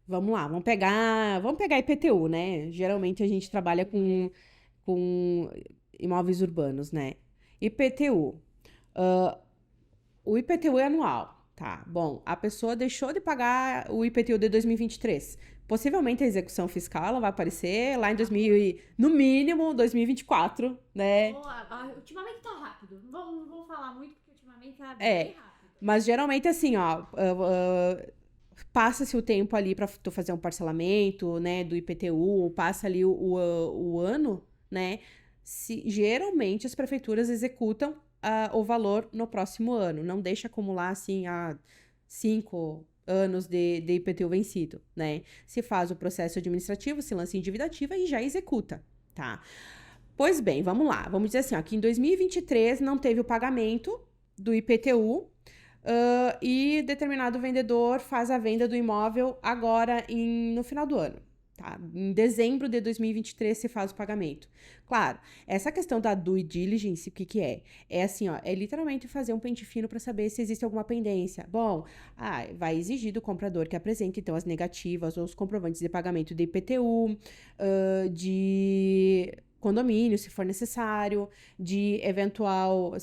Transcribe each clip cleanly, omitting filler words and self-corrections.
Vamos lá, vamos pegar IPTU, né? Geralmente a gente trabalha com imóveis urbanos, né? IPTU. ah, o IPTU é anual, tá? Bom, a pessoa deixou de pagar o IPTU de 2023. Possivelmente a execução fiscal ela vai aparecer lá em 2000, no mínimo 2024, né? Ultimamente tá rápido. Não vou falar muito, porque ultimamente tá bem É, rápido. mas geralmente assim, ó, passa-se o tempo ali para tu fazer um parcelamento, né, do IPTU, passa ali o ano, né? Geralmente as prefeituras executam o valor no próximo ano, não deixa acumular assim a 5 anos de IPTU vencido, né? Se faz o processo administrativo, se lança em dívida ativa e já executa, tá? Pois bem, vamos lá. Vamos dizer assim, ó, que em 2023 não teve o pagamento do IPTU, e determinado vendedor faz a venda do imóvel agora no final do ano. Tá? Em dezembro de 2023 se faz o pagamento. Claro, essa questão da due diligence, o que que é? É assim, ó, é literalmente fazer um pente fino para saber se existe alguma pendência. Bom, vai exigir do comprador que apresente então as negativas ou os comprovantes de pagamento de IPTU, de condomínio, se for necessário, de eventual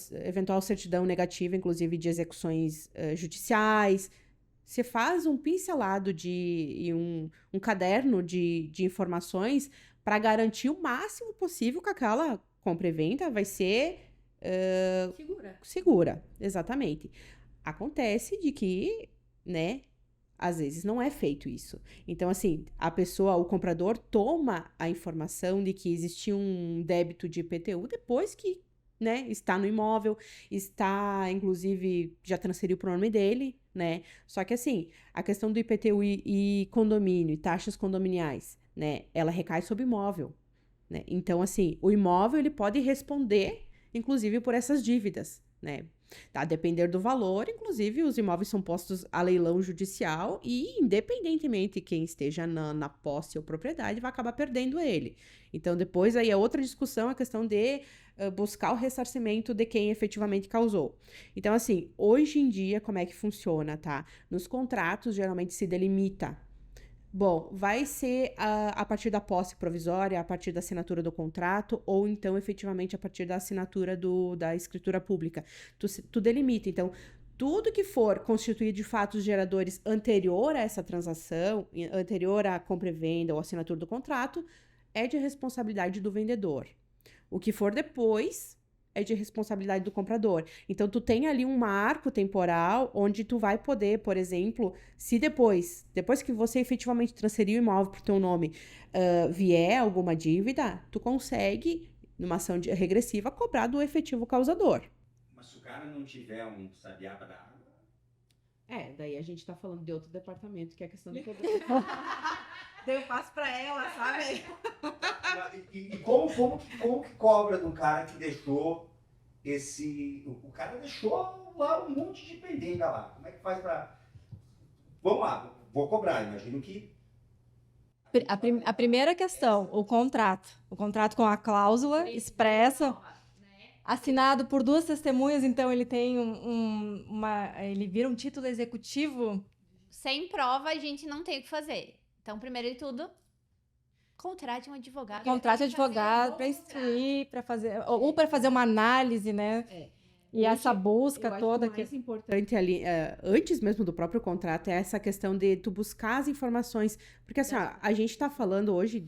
certidão negativa, inclusive de execuções judiciais. Você faz um pincelado e um caderno de informações para garantir o máximo possível que aquela compra e venda vai ser Segura. segura. Exatamente. Acontece de que, né, às vezes não é feito isso. Então, assim, o comprador toma a informação de que existiu um débito de IPTU depois que, né, está no imóvel, está, inclusive, já transferiu para o nome dele, né? Só que, assim, a questão do IPTU e condomínio, e taxas condominiais, né, ela recai sobre o imóvel, né? Então, assim, o imóvel, ele pode responder, inclusive, por essas dívidas, né? Tá? A depender do valor, inclusive, os imóveis são postos a leilão judicial e, independentemente quem esteja na posse ou propriedade, vai acabar perdendo ele. Então, depois aí é outra discussão, a questão de buscar o ressarcimento de quem efetivamente causou. Então, assim, hoje em dia, como é que funciona, tá? Nos contratos, geralmente se delimita. Bom, vai ser a partir da posse provisória, a partir da assinatura do contrato, ou então efetivamente a partir da assinatura da escritura pública. Tu delimita. Então, tudo que for constituído de fatos geradores anterior a essa transação, anterior à compra e venda ou assinatura do contrato, é de responsabilidade do vendedor. O que for depois é de responsabilidade do comprador. Então, tu tem ali um marco temporal onde tu vai poder, por exemplo, se depois que você efetivamente transferir o imóvel para o teu nome, vier alguma dívida, tu consegue, numa ação regressiva, cobrar do efetivo causador. Mas se o cara não tiver um sabiá para dar água. Daí a gente tá falando de outro departamento, que é a questão do poder. Daí eu passo para ela, sabe? E como que cobra do cara que deixou esse. O cara deixou lá um monte de pendência lá. Como é que faz para. Vamos lá, vou cobrar, imagino que. A primeira questão, o contrato. O contrato com a cláusula expressa, assinado por duas testemunhas, então ele tem ele vira um título executivo. Sem prova, a gente não tem o que fazer. Então, primeiro de tudo, contrate um advogado. Contrate advogado para instruir, para fazer, ou para fazer uma análise, né? E essa busca eu acho toda que o mais importante ali, antes mesmo do próprio contrato, é essa questão de tu buscar as informações. Porque assim, ó, a gente tá falando hoje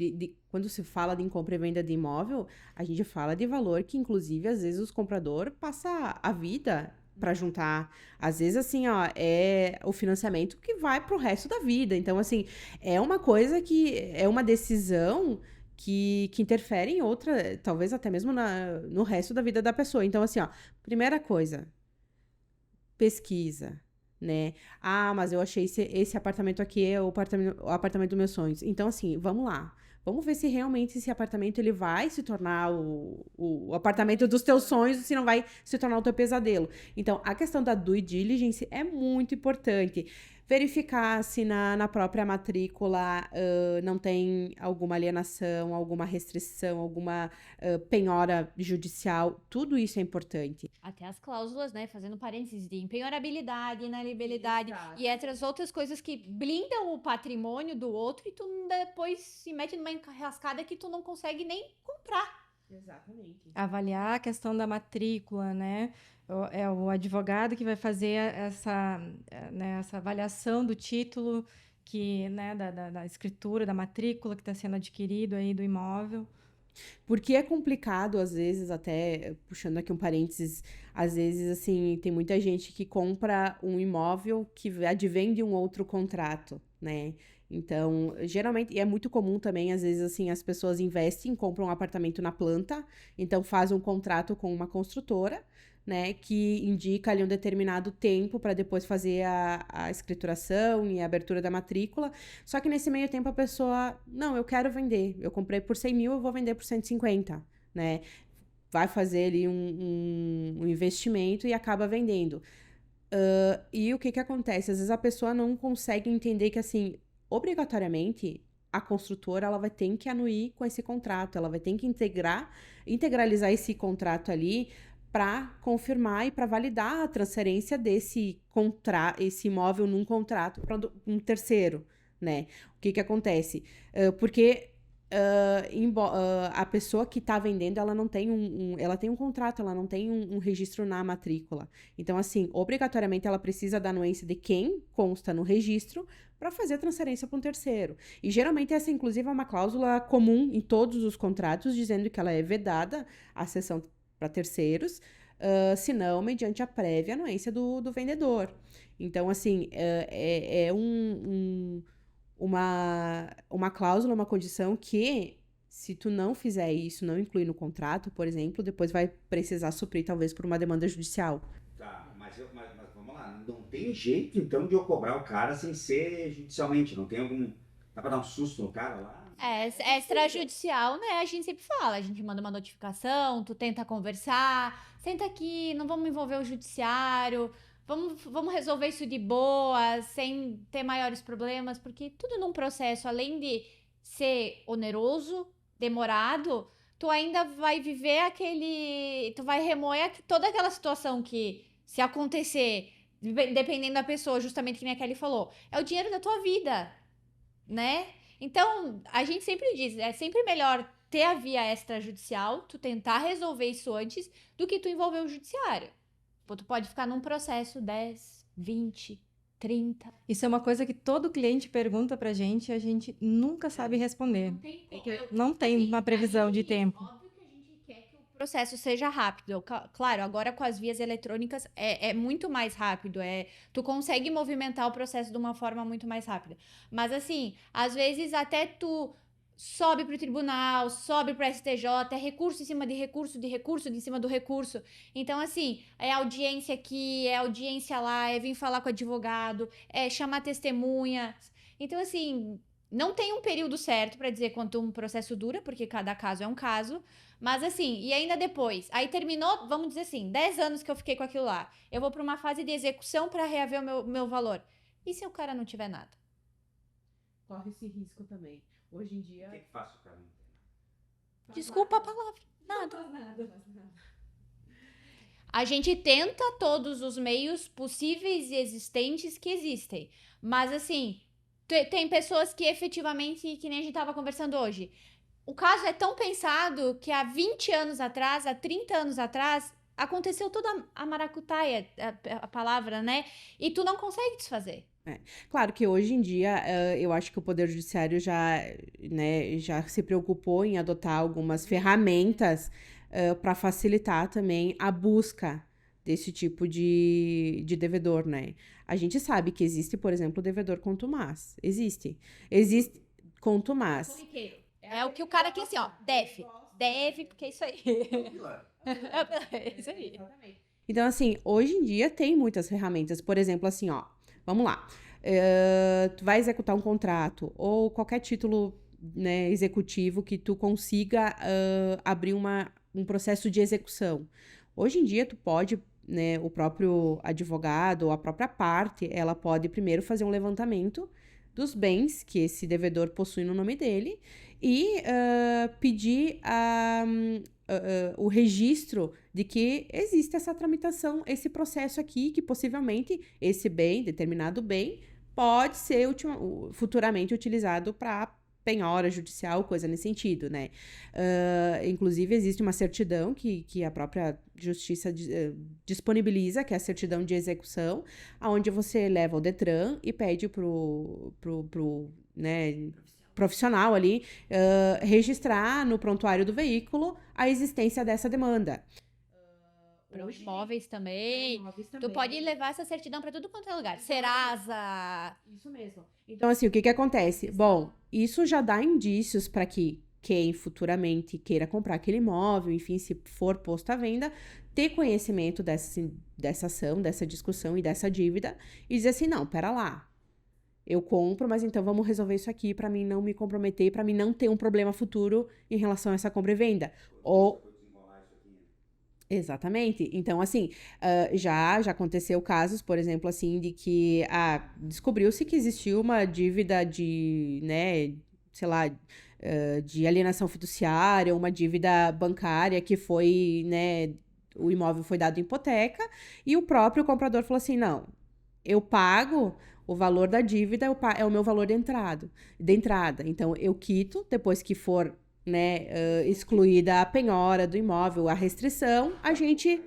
quando se fala de compra e venda de imóvel, a gente fala de valor que, inclusive, às vezes os compradores passam a vida para juntar. Às vezes, assim, ó, é o financiamento que vai pro resto da vida. Então, assim, é uma coisa que é uma decisão que interfere em outra, talvez até mesmo no resto da vida da pessoa. Então, assim, ó, primeira coisa, pesquisa, né? Mas eu achei esse apartamento aqui é o apartamento dos meus sonhos. Então, assim, vamos lá. Vamos ver se realmente esse apartamento ele vai se tornar o apartamento dos teus sonhos, se não vai se tornar o teu pesadelo. Então, a questão da due diligence é muito importante. verificar se na própria matrícula não tem alguma alienação, alguma restrição, alguma penhora judicial. Tudo isso é importante. Até as cláusulas, né? Fazendo parênteses de empenhorabilidade, inalienabilidade e outras coisas que blindam o patrimônio do outro e tu depois se mete numa enrascada que tu não consegue nem comprar. Exatamente. Avaliar a questão da matrícula, né? É o advogado que vai fazer essa avaliação do título, né, da escritura, da matrícula que está sendo adquirido aí do imóvel. Porque é complicado, às vezes, até puxando aqui um parênteses, às vezes, assim, tem muita gente que compra um imóvel que advém de um outro contrato, né? Então, geralmente, e é muito comum também, às vezes, assim, as pessoas investem, compram um apartamento na planta, então faz um contrato com uma construtora, né, que indica ali um determinado tempo para depois fazer a escrituração e a abertura da matrícula. Só que nesse meio tempo a pessoa, não, eu quero vender, eu comprei por 100 mil, eu vou vender por 150, né? Vai fazer ali um investimento e acaba vendendo. E o que acontece? Às vezes a pessoa não consegue entender que, assim, obrigatoriamente, a construtora ela vai ter que anuir com esse contrato, ela vai ter que integralizar esse contrato ali para confirmar e para validar a transferência esse imóvel num contrato para um terceiro, né? O que acontece? Porque a pessoa que está vendendo, ela não tem ela tem um contrato, ela não tem um registro na matrícula. Então, assim, obrigatoriamente ela precisa da anuência de quem consta no registro para fazer a transferência para um terceiro. E geralmente essa, inclusive, é uma cláusula comum em todos os contratos, dizendo que ela é vedada a cessão para terceiros, se não mediante a prévia anuência do vendedor. Então, assim, uma cláusula, uma condição que, se tu não fizer isso, não incluir no contrato, por exemplo, depois vai precisar suprir, talvez, por uma demanda judicial. Tá, mas vamos lá, não tem jeito, então, de eu cobrar o cara sem ser judicialmente, não tem algum... Dá pra dar um susto no cara lá? Extrajudicial, né? A gente sempre fala, a gente manda uma notificação, tu tenta conversar, senta aqui, não vamos envolver o judiciário, vamos resolver isso de boa, sem ter maiores problemas, porque tudo num processo, além de ser oneroso, demorado, tu ainda vai viver tu vai remoer toda aquela situação que, se acontecer, dependendo da pessoa, justamente que nem a Kelly falou, é o dinheiro da tua vida, né? Então, a gente sempre diz, é sempre melhor ter a via extrajudicial, tu tentar resolver isso antes, do que tu envolver o judiciário. Pô, tu pode ficar num processo 10, 20, 30. Isso é uma coisa que todo cliente pergunta pra gente e a gente nunca sabe responder. Não tem uma previsão de tempo. Óbvio que a gente quer que o processo seja rápido. Claro, agora com as vias eletrônicas é muito mais rápido. Tu consegue movimentar o processo de uma forma muito mais rápida. Mas assim, às vezes até tu sobe para o tribunal, sobe para STJ, é recurso em cima de recurso, em cima do recurso. Então, assim, é audiência aqui, é audiência lá, é vir falar com o advogado, é chamar testemunha. Então, assim, não tem um período certo para dizer quanto um processo dura, porque cada caso é um caso. Mas, assim, e ainda depois, aí terminou, vamos dizer assim, 10 anos que eu fiquei com aquilo lá. Eu vou para uma fase de execução para reaver o meu valor. E se o cara não tiver nada? Corre esse risco também. Hoje em dia... O que faço, cara? Desculpa a palavra. Nada. A gente tenta todos os meios possíveis e existentes que existem. Mas, assim, tem pessoas que efetivamente, que nem a gente tava conversando hoje, o caso é tão pensado que há 20 anos atrás, há 30 anos atrás, aconteceu toda a maracutaia, a palavra, né? E tu não consegue desfazer. Claro que hoje em dia, eu acho que o Poder Judiciário já se preocupou em adotar algumas ferramentas para facilitar também a busca desse tipo de devedor, né? A gente sabe que existe, por exemplo, o devedor contumaz. Existe contumaz. Corriqueiro. É o que o cara aqui, assim, ó, deve, porque é isso aí. É isso aí. Então, assim, hoje em dia tem muitas ferramentas. Por exemplo, assim, ó, vamos lá. Tu vai executar um contrato ou qualquer título, né, executivo que tu consiga abrir um processo de execução. Hoje em dia, tu pode né, o próprio advogado ou a própria parte, ela pode primeiro fazer um levantamento dos bens que esse devedor possui no nome dele e pedir o registro de que existe essa tramitação, esse processo aqui, que possivelmente esse bem, determinado bem, pode ser futuramente utilizado para penhora judicial, coisa nesse sentido, né? Inclusive, existe uma certidão que a própria justiça disponibiliza, que é a certidão de execução, onde você leva o Detran e pede pro né, profissional ali registrar no prontuário do veículo a existência dessa demanda. Para os imóveis também. Tu pode levar essa certidão para tudo quanto é lugar. Serasa. Isso mesmo. Então, assim, o que acontece? Bom, isso já dá indícios para que quem futuramente queira comprar aquele imóvel, enfim, se for posto à venda, ter conhecimento dessa ação, dessa discussão e dessa dívida e dizer assim, não, pera lá, eu compro, mas então vamos resolver isso aqui para mim não me comprometer, para mim não ter um problema futuro em relação a essa compra e venda. Exatamente. Então, assim, já aconteceu casos, por exemplo, assim, de que descobriu-se que existiu uma dívida de, né, sei lá, de alienação fiduciária, uma dívida bancária que foi, né, o imóvel foi dado em hipoteca e o próprio comprador falou assim, não, eu pago o valor da dívida, é o meu valor de entrada. Então, eu quito, depois que for, né, excluída a penhora do imóvel, a restrição, a gente...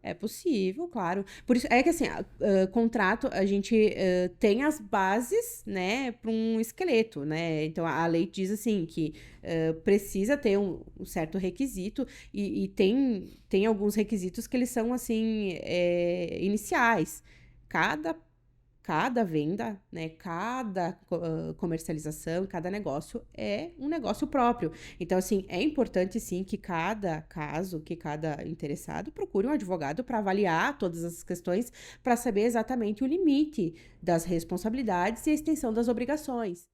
É possível, claro. Por isso, é que assim, contrato, a gente tem as bases, né, para um esqueleto, né? Então, a lei diz assim, que precisa ter um certo requisito e tem alguns requisitos que eles são, assim, iniciais. Cada venda, né, cada comercialização, cada negócio é um negócio próprio. Então, assim, é importante, sim, que cada caso, que cada interessado procure um advogado para avaliar todas essas questões, para saber exatamente o limite das responsabilidades e a extensão das obrigações.